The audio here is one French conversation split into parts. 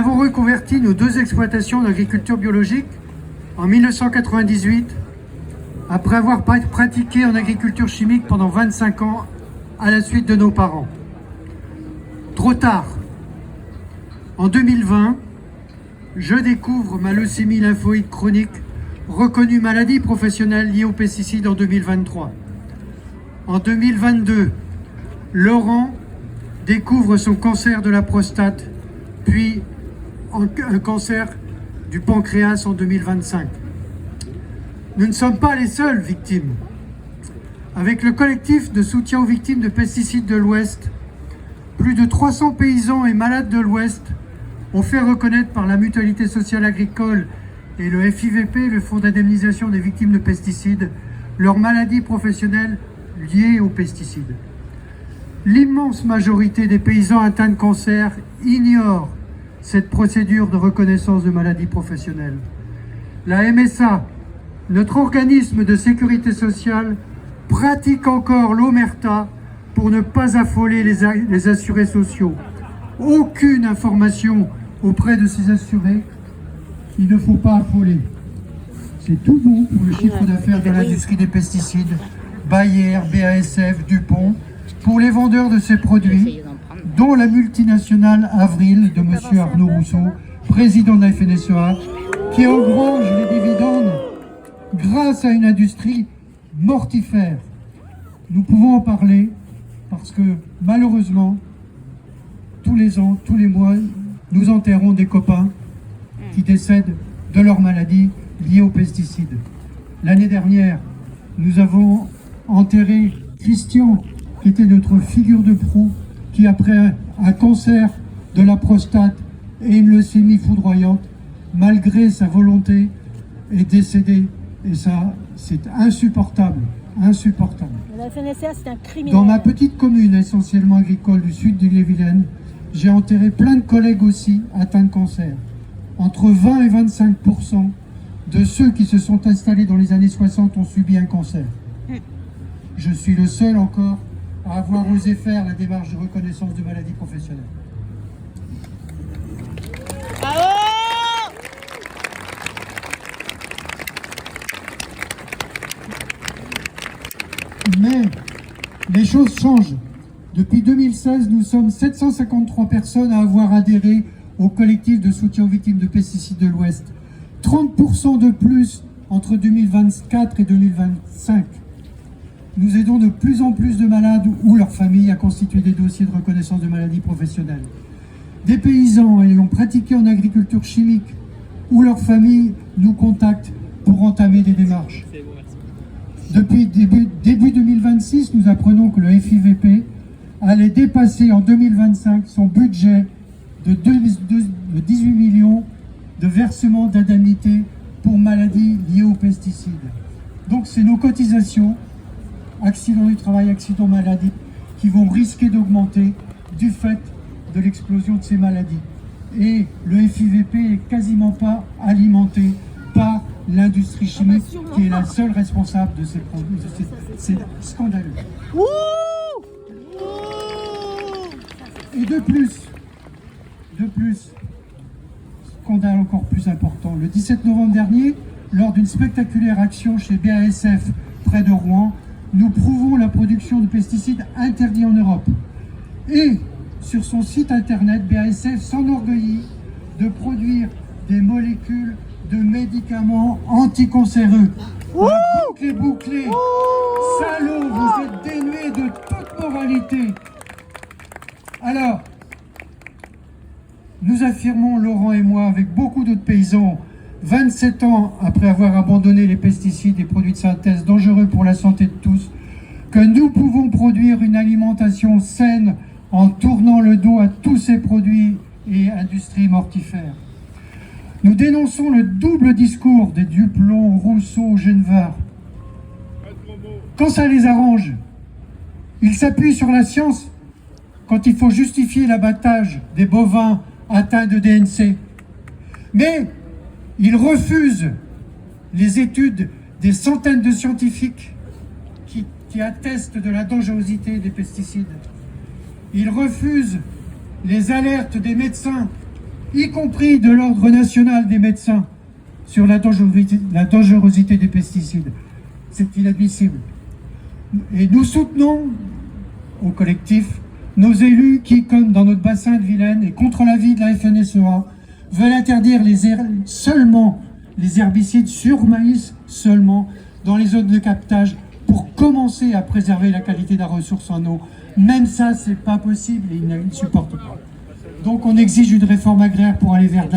Nous avons reconverti nos 2 exploitations en agriculture biologique en 1998, après avoir pratiqué en agriculture chimique pendant 25 ans à la suite de nos parents. Trop tard. En 2020, je découvre ma leucémie lymphoïde chronique, reconnue maladie professionnelle liée aux pesticides en 2023. En 2022, Laurent découvre son cancer de la prostate, puis un cancer du pancréas en 2025. Nous ne sommes pas les seules victimes. Avec le collectif de soutien aux victimes de pesticides de l'Ouest, plus de 300 paysans et malades de l'Ouest ont fait reconnaître par la Mutualité sociale agricole et le FIVP, le Fonds d'indemnisation des victimes de pesticides, leur maladie professionnelle liée aux pesticides. L'immense majorité des paysans atteints de cancer ignorent cette procédure de reconnaissance de maladie professionnelle. La MSA, notre organisme de sécurité sociale, pratique encore l'omerta pour ne pas affoler les assurés sociaux. Aucune information auprès de ces assurés, il ne faut pas affoler. C'est tout bon pour le chiffre d'affaires de l'industrie des pesticides, Bayer, BASF, Dupont, pour les vendeurs de ces produits, dont la multinationale Avril de M. Arnaud Rousseau, président de la FNSEA, qui engrange les dividendes grâce à une industrie mortifère. Nous pouvons en parler parce que malheureusement, tous les ans, tous les mois, nous enterrons des copains qui décèdent de leur maladie liée aux pesticides. L'année dernière, nous avons enterré Christian, qui était notre figure de proue, qui après un cancer de la prostate et une leucémie foudroyante, malgré sa volonté, est décédé. Et ça, c'est insupportable, insupportable. La FNSEA, c'est un criminel. Dans ma petite commune, essentiellement agricole du sud de l'Ille-et-Vilaine, j'ai enterré plein de collègues aussi atteints de cancer. Entre 20 et 25% de ceux qui se sont installés dans les années 60 ont subi un cancer. Je suis le seul encore à avoir osé faire la démarche de reconnaissance de maladie professionnelle. Mais les choses changent. Depuis 2016, nous sommes 753 personnes à avoir adhéré au collectif de soutien aux victimes de pesticides de l'Ouest. 30% de plus entre 2024 et 2025. Nous aidons de plus en plus de malades ou leurs familles à constituer des dossiers de reconnaissance de maladies professionnelles. Des paysans ayant pratiqué en agriculture chimique ou leurs familles nous contactent pour entamer des démarches. Depuis début 2026, nous apprenons que le FIVP allait dépasser en 2025 son budget de 18 millions de versements d'indemnités pour maladies liées aux pesticides. Donc c'est nos cotisations, accidents du travail, accidents maladie, qui vont risquer d'augmenter du fait de l'explosion de ces maladies. Et le FIVP est quasiment pas alimenté par l'industrie chimique qui est la seule responsable de ces produits. C'est scandaleux. Et de plus, scandale encore plus important, le 17 novembre dernier, lors d'une spectaculaire action chez BASF près de Rouen, nous prouvons la production de pesticides interdits en Europe. Et sur son site internet, BASF s'enorgueillit de produire des molécules de médicaments anticancéreux. Bouclé, salaud, vous êtes dénués de toute moralité. Alors, nous affirmons, Laurent et moi, avec beaucoup d'autres paysans, 27 ans après avoir abandonné les pesticides et produits de synthèse dangereux pour la santé de tous, que nous pouvons produire une alimentation saine en tournant le dos à tous ces produits et industries mortifères. Nous dénonçons le double discours des Duplon, Rousseau, Genevard. Quand ça les arrange, ils s'appuient sur la science quand il faut justifier l'abattage des bovins atteints de DNC. Mais ils refusent les études des centaines de scientifiques qui attestent de la dangerosité des pesticides. Ils refusent les alertes des médecins y compris de l'Ordre national des médecins, sur la dangerosité des pesticides. C'est inadmissible. Et nous soutenons, au collectif, nos élus qui, comme dans notre bassin de Vilaine et contre l'avis de la FNSEA, veulent interdire seulement les herbicides sur maïs, seulement dans les zones de captage, pour commencer à préserver la qualité de la ressource en eau. Même ça, c'est pas possible et ils ne supportent pas. Donc on exige une réforme agraire pour aller vers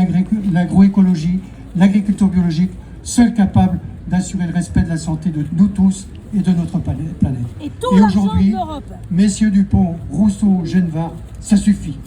l'agroécologie, l'agriculture biologique, seule capable d'assurer le respect de la santé de nous tous et de notre planète. Et aujourd'hui, messieurs Dupont, Rousseau, Genevard, ça suffit.